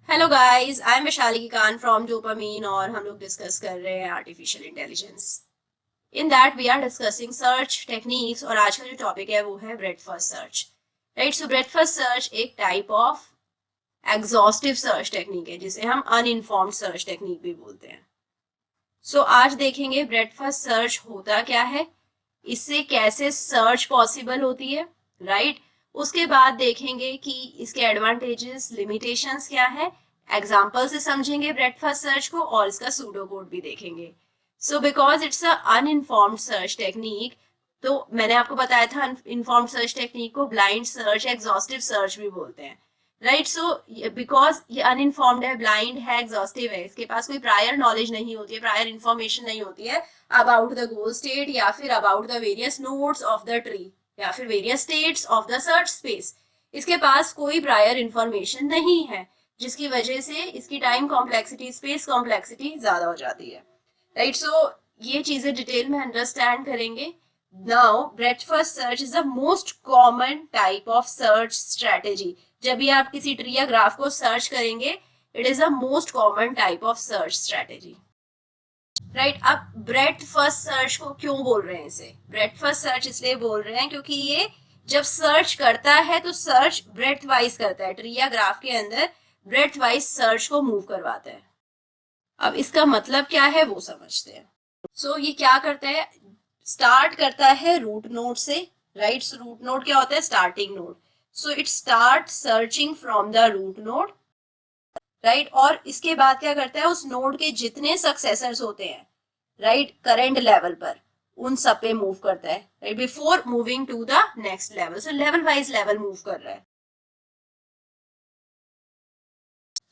Hello guys, I am Vaishali Khan from Dopamine और हम लोग डिस्कस कर रहे हैं artificial intelligence. In that we are discussing search techniques और आज का जो टॉपिक है वो है breadth first search. Right, so breadth first search एक type of exhaustive search technique है जिसे हम अनइनफॉर्म्ड सर्च टेक्निक भी बोलते हैं। सो आज देखेंगे ब्रेथ फर्स्ट सर्च होता क्या है, इससे कैसे सर्च पॉसिबल होती है। राइट, उसके बाद देखेंगे कि इसके एडवांटेजेस लिमिटेशंस क्या है, एग्जाम्पल से समझेंगे ब्रेथ फर्स्ट सर्च को और इसका सूडो कोड भी देखेंगे। So because it's a uninformed search technique, तो मैंने आपको बताया था अनइनफॉर्म्ड सर्च टेक्निक को ब्लाइंड सर्च, एग्जॉस्टिव सर्च भी बोलते हैं। राइट, सो बिकॉज ये अनइनफॉर्म्ड है, ब्लाइंड है, एग्जॉस्टिव है, इसके पास कोई प्रायर नॉलेज नहीं होती है, प्रायर इंफॉर्मेशन नहीं होती है अबाउट द गोल स्टेट या फिर about the various nodes of the tree या फिर various states of the search space. इसके पास कोई प्रायर इंफॉर्मेशन नहीं है जिसकी वजह से इसकी टाइम कॉम्प्लेक्सिटी, स्पेस कॉम्प्लेक्सिटी ज्यादा हो जाती है। राइट, सो ये चीजें डिटेल में अंडरस्टैंड करेंगे। Now breath first search is the most common type of search strategy. जब भी आप किसी ट्री या ग्राफ को सर्च करेंगे, it is the most common type of search strategy. Right, अब ब्रेथ फर्स्ट सर्च को क्यों बोल रहे हैं, इसे ब्रेथ फर्स्ट सर्च इसलिए बोल रहे हैं क्योंकि ये जब सर्च करता है तो सर्च ब्रेथ वाइज करता है, ट्री या ग्राफ के अंदर ब्रेथ वाइज सर्च को मूव करवाता है। अब इसका मतलब क्या है वो समझते हैं। सो ये क्या करता है, स्टार्ट करता है रूट नोड से। राइट, सो रूट नोड क्या होता है, starting node. So it start searching from the root node. Right, और इसके बाद क्या करता है, उस नोड के जितने सक्सेसर्स होते हैं राइट करंट लेवल पर, उन सब पे मूव करता है right before moving to the next level. So level wise level move कर रहा है।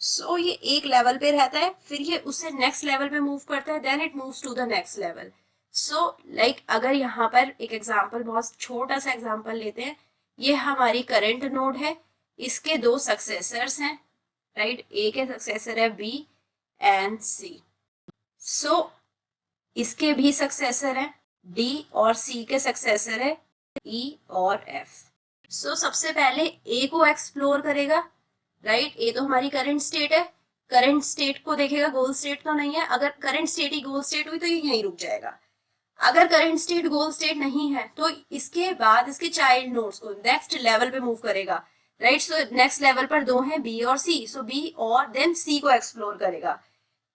सो ये एक लेवल पे रहता है, फिर ये उससे नेक्स्ट लेवल पे मूव करता है, then it moves to the next level. So like अगर यहाँ पर एक एग्जांपल, बहुत छोटा सा एग्जांपल लेते हैं, ये हमारी करंट नोड है, इसके दो सक्सेसर्स हैं। राइट, ए के सक्सेसर है बी एंड सी। सो इसके भी सक्सेसर है डी और सी के सक्सेसर है ई और एफ। सो सबसे पहले ए को एक्सप्लोर करेगा। राइट, ए तो हमारी करंट स्टेट है, करंट स्टेट को देखेगा, गोल स्टेट तो नहीं है। अगर करंट स्टेट ही गोल स्टेट हुई तो ये यहीं रुक जाएगा। अगर करंट स्टेट गोल स्टेट नहीं है तो इसके बाद इसके चाइल्ड नोड्स को नेक्स्ट लेवल पे मूव करेगा। राइट, सो नेक्स्ट लेवल पर दो हैं बी और सी, सो बी और देन सी को एक्सप्लोर करेगा।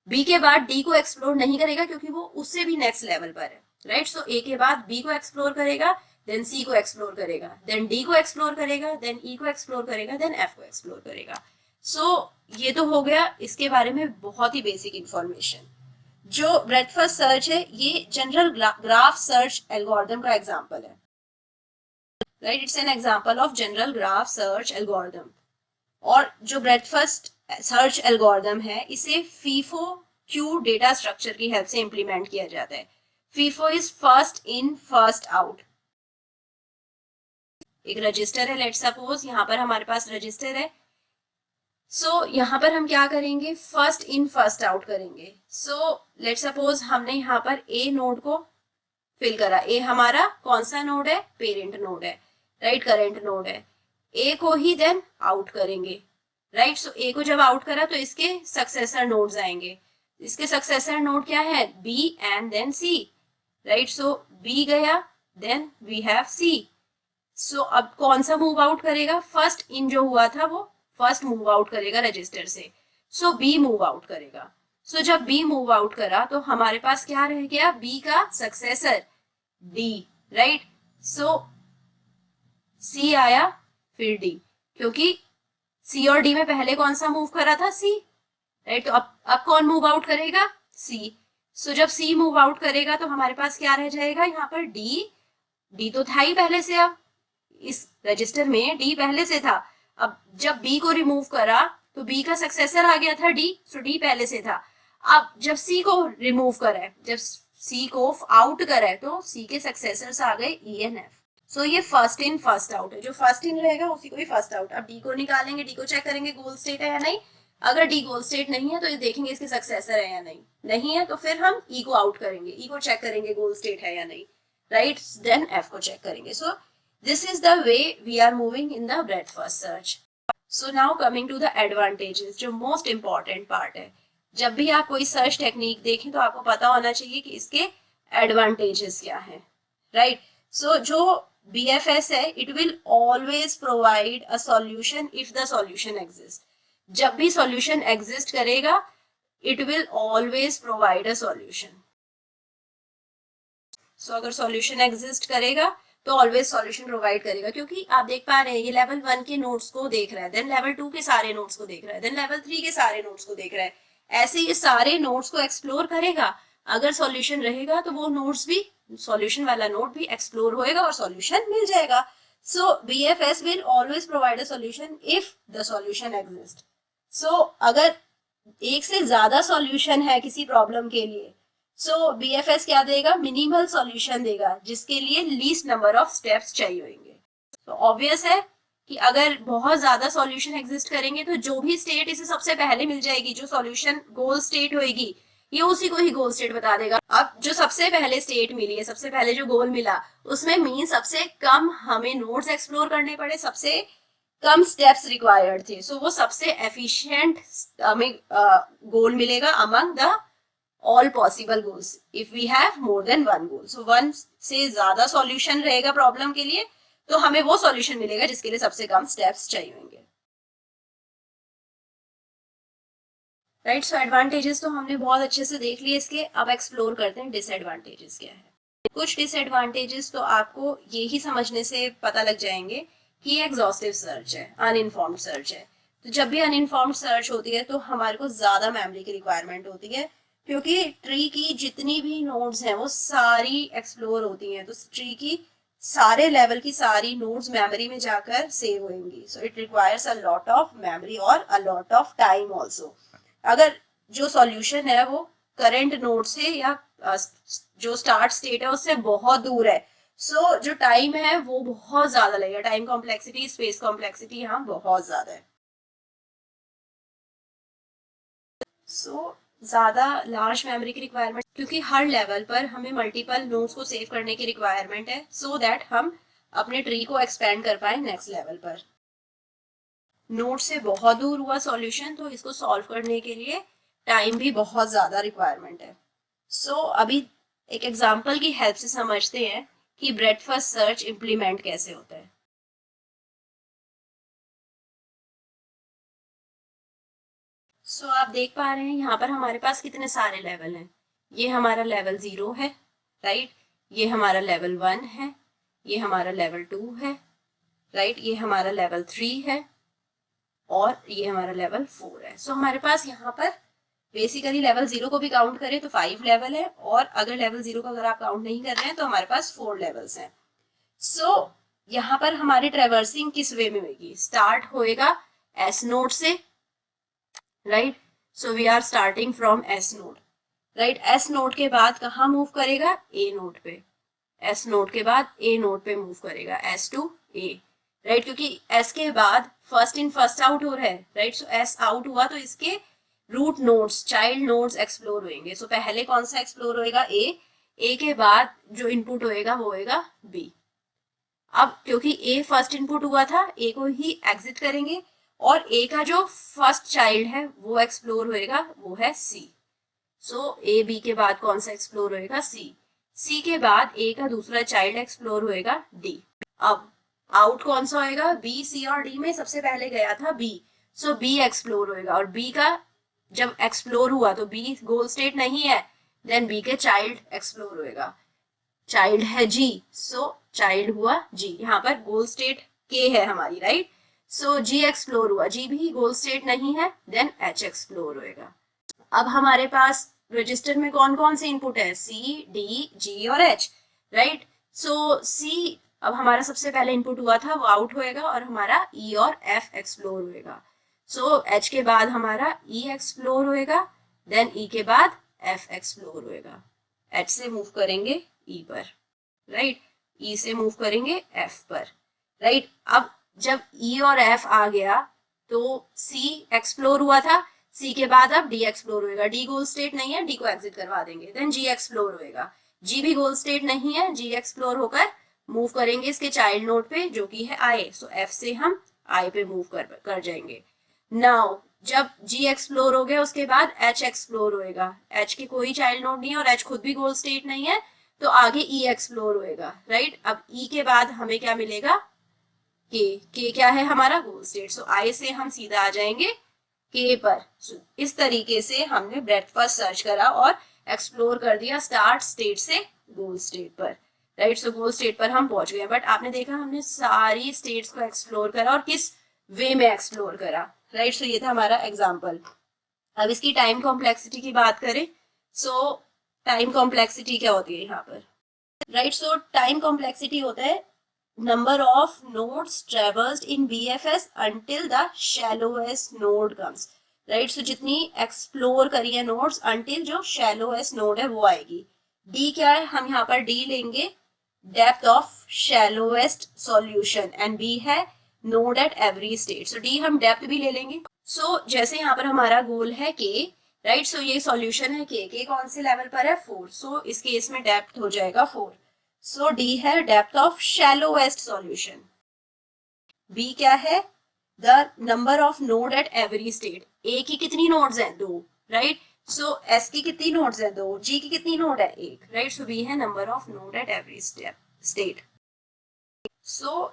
बी के बाद डी को एक्सप्लोर नहीं करेगा क्योंकि वो उससे भी नेक्स्ट लेवल पर है। राइट, सो ए के बाद बी को एक्सप्लोर करेगा, देन सी को एक्सप्लोर करेगा, देन डी को एक्सप्लोर करेगा, देन ई को एक्सप्लोर करेगा, देन एफ को एक्सप्लोर करेगा। सो ये तो हो गया इसके बारे में बहुत ही बेसिक इंफॉर्मेशन। जो ब्रेथ फर्स्ट सर्च है ये जनरल ग्राफ सर्च एल्गोरिथम का एग्जांपल है। Right, it's an example of general graph search algorithm. और जो ब्रेथ फर्स्ट सर्च एल्गोरिथम है इसे फीफो क्यू डेटा स्ट्रक्चर की हेल्प से इंप्लीमेंट किया जाता है। FIFO is first in first out. एक रजिस्टर है, लेट सपोज यहाँ पर हमारे पास रजिस्टर है। सो यहाँ पर हम क्या करेंगे, फर्स्ट इन फर्स्ट आउट करेंगे। सो लेट सपोज हमने यहाँ पर ए नोड को फिल करा। ए हमारा कौन सा नोड है, पेरेंट नोड है। राइट, करंट नोड है। ए को ही देन आउट करेंगे। राइट, सो ए को जब आउट करा तो इसके सक्सेसर नोड्स आएंगे। इसके सक्सेसर नोड क्या है, B and then C. Right, so B गया, then we have C. So अब कौन सा मूव आउट करेगा, फर्स्ट इन जो हुआ था वो फर्स्ट मूव आउट करेगा रजिस्टर से। सो बी मूव आउट करेगा। सो जब बी मूव आउट करा तो हमारे पास क्या रह गया, बी का सक्सेसर डी। राइट, सो सी आया फिर डी, क्योंकि सी और डी में पहले कौन सा मूव करा था, सी। राइट, तो अब कौन मूव आउट करेगा, सी। सो जब सी मूव आउट करेगा तो हमारे पास क्या रह जाएगा यहाँ पर, डी। डी तो था ही पहले से, अब इस रजिस्टर में डी पहले से था। अब जब बी को रिमूव करा तो बी का सक्सेसर आ गया था डी, सो डी पहले से था। अब जब सी को रिमूव करा है, जब सी को आउट करा है तो सी के सक्सेसर्स आ गए ई एन एफ। सो ये फर्स्ट इन फर्स्ट आउट है, जो फर्स्ट इन रहेगा उसी को ही फर्स्ट आउट। अब डी को निकालेंगे, डी को चेक करेंगे गोल स्टेट है या नहीं। अगर डी गोल स्टेट नहीं है तो ये देखेंगे इसके सक्सेसर है या नहीं, नहीं है तो फिर हम ई को आउट करेंगे, ई को चेक करेंगे गोल स्टेट है या नहीं। राइट, देन एफ को चेक करेंगे। So this is the way we are moving in the breadth first search. So now coming to the advantages, जो मोस्ट इंपॉर्टेंट पार्ट है। जब भी आप कोई सर्च टेक्निक देखें तो आपको पता होना चाहिए कि इसके एडवांटेजेस क्या हैं, राइट। सो जो BFS है, it will always provide a solution if the solution exist. जब भी सॉल्यूशन एग्जिस्ट करेगा, it will always provide a solution. So अगर सॉल्यूशन एग्जिस्ट करेगा तो ऑलवेज सॉल्यूशन प्रोवाइड करेगा, क्योंकि आप देख पा रहे हैं ये लेवल 1 के नोट्स को देख रहा है, देन लेवल 2 के सारे नोट्स को देख रहा है, देन लेवल 3 के सारे नोट्स को देख रहा है। ऐसे ये सारे नोट्स को एक्सप्लोर करेगा। अगर सॉल्यूशन रहेगा तो वो नोट्स भी, सॉल्यूशन वाला नोट भी एक्सप्लोर होएगा और सॉल्यूशन मिल जाएगा। So BFS will always provide a solution if the solution exist. So अगर एक से ज्यादा सॉल्यूशन है किसी प्रॉब्लम के लिए, सो BFS क्या देगा, मिनिमल सॉल्यूशन देगा, जिसके लिए लीस्ट नंबर ऑफ स्टेप्स चाहिए होंगे। तो ऑब्वियस है कि अगर बहुत ज्यादा सॉल्यूशन एग्जिस्ट करेंगे तो जो भी स्टेट इसे सबसे पहले मिल जाएगी, जो सॉल्यूशन गोल स्टेट होगी, ये उसी को ही गोल स्टेट बता देगा। अब जो सबसे पहले स्टेट मिली है, सबसे पहले जो गोल मिला, उसमें मीन सबसे कम हमें नोड्स एक्सप्लोर करने पड़े, सबसे कम स्टेप्स रिक्वायर्ड थे। सो वो सबसे एफिशिएंट हमें गोल मिलेगा among the all possible goals if we have more than one goal. So one से ज्यादा सॉल्यूशन रहेगा प्रॉब्लम के लिए, तो हमें वो सॉल्यूशन मिलेगा जिसके लिए सबसे कम स्टेप्स चाहिए होंगे, राइट। सो एडवांटेजेस तो हमने बहुत अच्छे से देख लिए इसके। अब एक्सप्लोर करते हैं डिसएडवांटेजेस क्या है। कुछ डिसएडवांटेजेस तो आपको यही समझने से पता लग जाएंगे कि ये एग्जॉस्टिव सर्च है, अनइन्फॉर्म्ड सर्च है। तो जब भी अनइन्फॉर्म्ड सर्च होती है तो हमारे को ज्यादा मेमोरी की रिक्वायरमेंट होती है, क्योंकि ट्री की जितनी भी नोड्स हैं वो सारी एक्सप्लोर होती हैं। तो ट्री की सारे लेवल की सारी नोड्स मेमोरी में जाकर सेव होंगी। So it requires a lot of memory और a lot of time also. अगर जो सॉल्यूशन है वो करंट नोड से या जो स्टार्ट स्टेट है उससे बहुत दूर है, सो जो टाइम है वो बहुत ज्यादा लगेगा। टाइम कॉम्प्लेक्सिटी, स्पेस कॉम्प्लेक्सिटी यहाँ बहुत ज्यादा है। सो ज्यादा लार्ज मेमोरी की रिक्वायरमेंट, क्योंकि हर लेवल पर हमें मल्टीपल नोड्स को सेव करने की रिक्वायरमेंट है, सो दैट हम अपने ट्री को एक्सपेंड कर पाए नेक्स्ट लेवल पर। नोड से बहुत दूर हुआ सॉल्यूशन, तो इसको सॉल्व करने के लिए टाइम भी बहुत ज्यादा रिक्वायरमेंट है। सो अभी एक एग्जांपल की हेल्प से समझते हैं कि ब्रेडथ फर्स्ट सर्च इंप्लीमेंट कैसे होता है। सो आप देख पा रहे हैं यहाँ पर हमारे पास कितने सारे लेवल हैं। ये हमारा लेवल 0 है, राइट। ये हमारा लेवल 1 है, ये हमारा लेवल 2 है, राइट। ये हमारा लेवल 3 है और ये हमारा लेवल 4 है। सो हमारे पास यहाँ पर बेसिकली लेवल 0 को भी काउंट करें तो 5 लेवल है, और अगर लेवल 0 को अगर आप काउंट नहीं कर रहे हैं तो हमारे पास 4 लेवल्स हैं। सो यहाँ पर हमारी ट्रेवर्सिंग किस वे में होगी, स्टार्ट होएगा S नोड से, right. So we are starting from S node, right. S node के बाद कहाँ मूव करेगा, A नोड पे। S नोड के बाद A नोड पे मूव करेगा, S to A, राइट। क्योंकि S के बाद फर्स्ट इन फर्स्ट आउट हो रहा है, राइट। सो S आउट हुआ तो इसके root nodes, child nodes explore होंगे। सो पहले कौन सा एक्सप्लोर होएगा, A के बाद जो इनपुट होएगा वो होएगा B। अब क्योंकि A फर्स्ट इनपुट हुआ था, A को ही एग्जिट करेंगे, और A का जो फर्स्ट चाइल्ड है वो एक्सप्लोर होएगा, वो है C। सो A B के बाद कौन सा एक्सप्लोर होएगा, C। C के बाद A का दूसरा चाइल्ड एक्सप्लोर होएगा, D। अब आउट कौन सा होएगा, B, C और D में सबसे पहले गया था B। सो B एक्सप्लोर होएगा, और B का जब एक्सप्लोर हुआ तो B गोल स्टेट नहीं है, देन B के चाइल्ड एक्सप्लोर होएगा। चाइल्ड है G, सो चाइल्ड हुआ G। यहाँ पर गोल स्टेट K है हमारी, राइट। सो G एक्सप्लोर हुआ, G भी गोल स्टेट नहीं है, देन H एक्सप्लोर होएगा। अब हमारे पास रजिस्टर में कौन कौन से इनपुट है, C, D, G और H, राइट। सो C अब हमारा सबसे पहले इनपुट हुआ था वो आउट होएगा, और हमारा E और F एक्सप्लोर होएगा। सो H के बाद हमारा E एक्सप्लोर होएगा, देन E के बाद F एक्सप्लोर होएगा। H से मूव करेंगे E पर, राइट। E से मूव करेंगे F पर, राइट। अब जब E और F आ गया तो C एक्सप्लोर हुआ था, C के बाद अब D एक्सप्लोर होएगा। D गोल स्टेट नहीं है, D को एग्जिट करवा देंगे, देन G एक्सप्लोर होएगा। G भी गोल स्टेट नहीं है, G एक्सप्लोर होकर मूव करेंगे इसके चाइल्ड नोड पे जो कि है I। सो F से हम आई पे मूव कर जाएंगे। नाउ जब जी एक्सप्लोर हो गया उसके बाद एच एक्सप्लोर होएगा, एच के कोई चाइल्ड नोड नहीं है और एच खुद भी गोल स्टेट नहीं है, तो आगे ई एक्सप्लोर होएगा, राइट। अब ई के बाद हमें क्या मिलेगा, के क्या है हमारा गोल स्टेट, सो आई से हम सीधा आ जाएंगे के पर। इस तरीके से हमने ब्रेडथ फर्स्ट सर्च करा और एक्सप्लोर कर दिया स्टार्ट स्टेट से गोल स्टेट पर, राइट। सो गोल स्टेट पर हम पहुंच गए, बट आपने देखा हमने सारी स्टेट्स को एक्सप्लोर करा और किस वे में एक्सप्लोर करा, राइट। सो ये था हमारा एग्जाम्पल। अब इसकी टाइम कॉम्प्लेक्सिटी की बात करें, सो टाइम कॉम्प्लेक्सिटी क्या होती है यहाँ पर, राइट। सो टाइम कॉम्प्लेक्सिटी होता है number of nodes traversed in BFS until the shallowest node comes, right। so जितनी एक्सप्लोर करी है नोड्स until जो shallowest node है वो आएगी। D क्या है, हम यहाँ पर D लेंगे depth of shallowest solution and B है node at every state, so D हम depth भी ले लेंगे। so जैसे यहाँ पर हमारा गोल है K, राइट। सो ये सॉल्यूशन है K कौन से लेवल पर है 4, सो इस केस में डेप्थ हो जाएगा 4। सो डी है depth of shallowest solution. B क्या है, the number of node at every state, ए की कितनी नोड्स हैं 2, राइट। सो एस की कितनी नोड्स हैं 2, जी की कितनी नोड है 1, राइट। सो बी है number of node at every state. So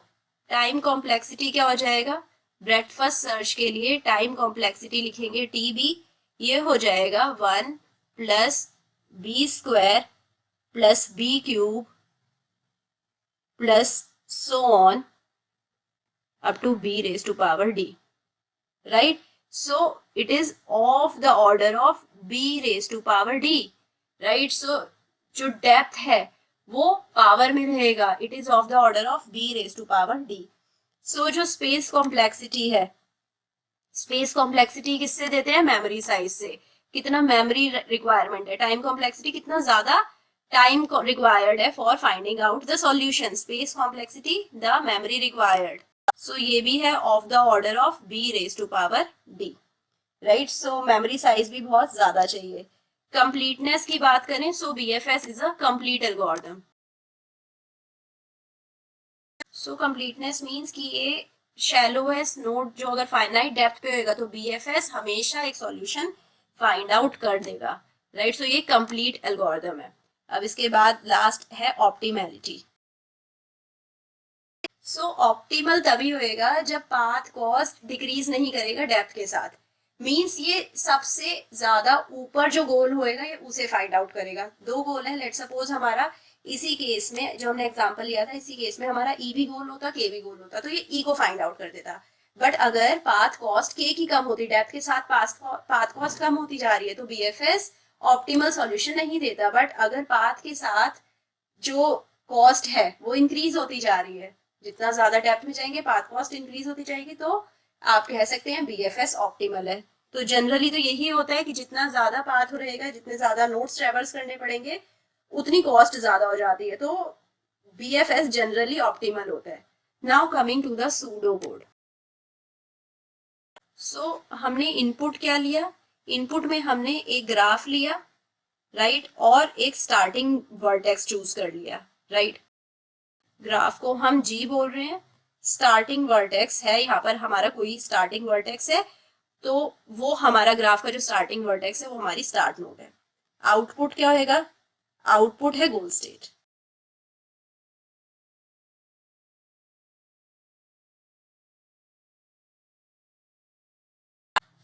time complexity क्या हो जाएगा, ब्रेडथ फर्स्ट सर्च के लिए टाइम कॉम्प्लेक्सिटी लिखेंगे टी बी, ये हो जाएगा 1 plus B square plus B cube plus so on up to b raised to power d, right। so it is of the order of b raised to power d, right। so जो depth है वो power में रहेगा, it is of the order of b raised to power d। so जो space complexity है, space complexity किससे देते हैं, मेमोरी साइज से, कितना मेमोरी रिक्वायरमेंट है, टाइम कॉम्प्लेक्सिटी कितना ज्यादा time required है for finding out the solution, space complexity the memory required। so ये भी है of the order of b raised to power d, right। so memory size भी बहुत ज्यादा चाहिए। completeness की बात करें, so BFS is a complete algorithm। so completeness means कि ये shallowest node जो अगर finite depth पे होगा तो BFS हमेशा एक solution find out कर देगा, right। so ये complete algorithm है। अब इसके बाद लास्ट है ऑप्टिमैलिटी। सो ऑप्टिमल तभी होएगा जब पाथ कॉस्ट डिक्रीज नहीं करेगा डेप्थ के साथ, मींस ये सबसे ज्यादा ऊपर जो गोल होएगा ये उसे फाइंड आउट करेगा। दो गोल है, लेट सपोज हमारा इसी केस में जो हमने एग्जांपल लिया था, इसी केस में हमारा ई भी गोल होता, के भी गोल होता, तो ये ई को फाइंड आउट कर देता। बट अगर पाथ कॉस्ट के की कम होती, डेप्थ के साथ पाथ कॉस्ट कम होती जा रही है, तो बीएफएस ऑप्टिमल सॉल्यूशन नहीं देता। बट अगर पाथ के साथ जो कॉस्ट है वो इंक्रीज होती जा रही है, जितना ज्यादा डेप्थ में जाएंगे पाथ कॉस्ट इंक्रीज होती जाएगी, तो आप कह सकते हैं बीएफएस ऑप्टिमल है। तो जनरली तो यही होता है कि जितना ज्यादा पाथ रहेगा, जितने ज्यादा नोड्स ट्रेवर्स करने पड़ेंगे, उतनी कॉस्ट ज्यादा हो जाती है, तो बीएफएस जनरली ऑप्टिमल होता है। Now coming to the pseudo code. So हमने इनपुट क्या लिया, इनपुट में हमने एक ग्राफ लिया, राइट, और एक स्टार्टिंग वर्टेक्स चूज कर लिया, राइट। ग्राफ को हम जी बोल रहे हैं, स्टार्टिंग वर्टेक्स है यहाँ पर हमारा कोई स्टार्टिंग वर्टेक्स है, तो वो हमारा ग्राफ का जो स्टार्टिंग वर्टेक्स है वो हमारी स्टार्ट नोड है। आउटपुट क्या होएगा, आउटपुट है गोल स्टेट।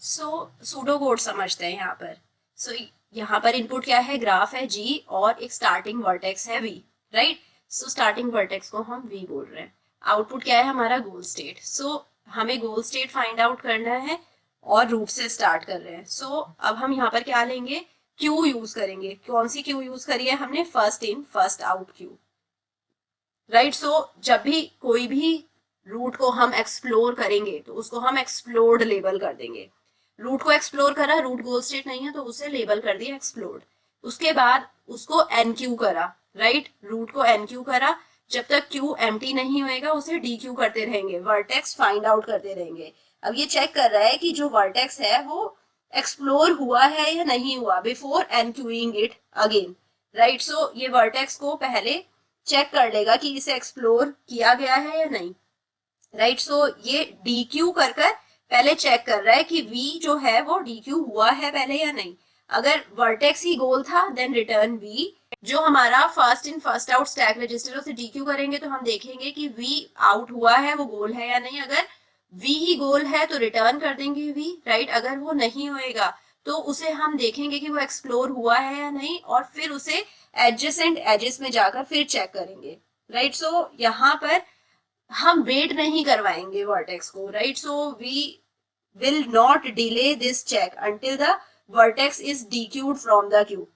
सो सूडो कोड समझते हैं यहाँ पर। सो यहाँ पर इनपुट क्या है, ग्राफ है जी और एक स्टार्टिंग वर्टेक्स है V, right. So starting vertex को हम वी बोल रहे हैं। आउटपुट क्या है हमारा, गोल स्टेट। सो हमें गोल स्टेट फाइंड आउट करना है और रूट से स्टार्ट कर रहे हैं। सो अब हम यहाँ पर क्या लेंगे, क्यू यूज करेंगे। कौन सी क्यू यूज करी है हमने, first in first out queue, right. So जब भी कोई भी रूट को हम एक्सप्लोर करेंगे तो उसको हम एक्सप्लोर्ड लेबल कर देंगे। रूट को एक्सप्लोर करा, रूट गोल स्टेट नहीं है तो उसे लेबल कर दिया एक्सप्लोर्ड। उसके बाद उसको एन क्यू करा, राइट, रूट को एन क्यू करा, जब तक क्यू एम्प्टी नहीं होएगा उसे डी क्यू करते रहेंगे, वर्टेक्स फाइंड आउट करते रहेंगे। अब ये चेक कर रहा है कि जो वर्टेक्स है वो एक्सप्लोर हुआ है या नहीं हुआ before enqueueing it again, right. So ये वर्टेक्स को पहले चेक कर लेगा कि इसे एक्सप्लोर किया गया है या नहीं। राइट। सो ये DQ कर कर पहले चेक कर रहा है कि V जो है वो DQ हुआ है पहले या नहीं। अगर वर्टेक्स ही गोल था देन रिटर्न V। जो हमारा first in first out stack register उसे DQ करेंगे तो हम देखेंगे कि V आउट हुआ है, वो गोल है या नहीं। अगर V ही गोल है तो रिटर्न कर देंगे V, राइट। अगर वो नहीं होएगा तो उसे हम देखेंगे कि वो एक्सप्लोर हुआ है या नहीं, और फिर उसे एडजेसेंट एजेस में जाकर फिर चेक करेंगे, राइट। सो यहाँ पर हम वेट नहीं करवाएंगे वर्टेक्स को, right. So we will not delay this check until the vertex is DQ'd from the queue,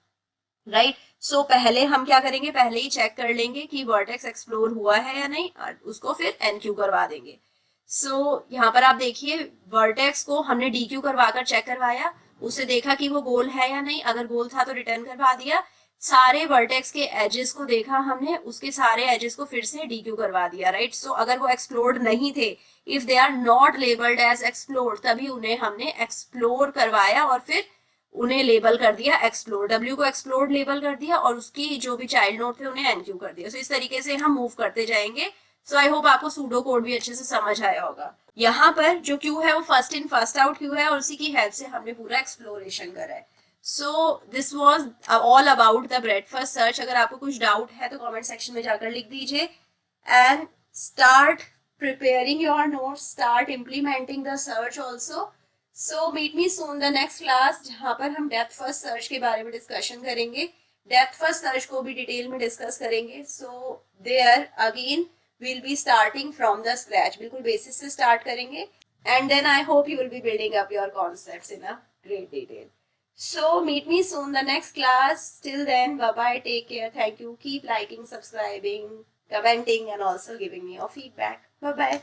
right. So पहले हम क्या करेंगे, पहले ही चेक कर लेंगे कि वर्टेक्स एक्सप्लोर हुआ है या नहीं, और उसको फिर NQ करवा देंगे। सो यहाँ पर आप देखिए वर्टेक्स को हमने DQ करवाकर चेक करवाया, उसे देखा कि वो गोल है या नहीं। अगर गोल था तो रिटर्न करवा दिया। सारे वर्टेक्स के एजेस को देखा हमने, उसके सारे एजेस को फिर से DQ करवा दिया, राइट। सो अगर वो एक्सप्लोर्ड नहीं थे, if they are not labelled as explored, तभी उन्हें हमने एक्सप्लोर करवाया और फिर उन्हें लेबल कर दिया एक्सप्लोर। W को एक्सप्लोर लेबल कर दिया और उसकी जो भी चाइल्ड नोड थे उन्हें NQ कर दिया। सो इस तरीके से हम मूव करते जाएंगे। सो आई होप आपको सूडो कोड भी अच्छे से समझ आया होगा। यहाँ पर जो क्यू है वो first in first out Q है और उसी की हेल्प से हमने पूरा एक्सप्लोरेशन करा है। So this was all about the bread first search. अगर आपको कुछ डाउट है तो कमेंट सेक्शन में जाकर लिख दीजिए and start preparing your notes, start implementing the search also. So meet me soon the next class जहाँ पर हम डेप्थ फर्स्ट सर्च के बारे में डिस्कशन करेंगे। डेप्थ फर्स्ट सर्च को भी डिटेल में डिस्कस करेंगे। So there again we'll be starting from the scratch, बिल्कुल बेसिस से स्टार्ट करेंगे and then I hope you will be building up your concepts in a great detail. So meet me soon the next class. Till then, bye bye, take care, thank you, keep liking, subscribing, commenting and also giving me your feedback. Bye bye.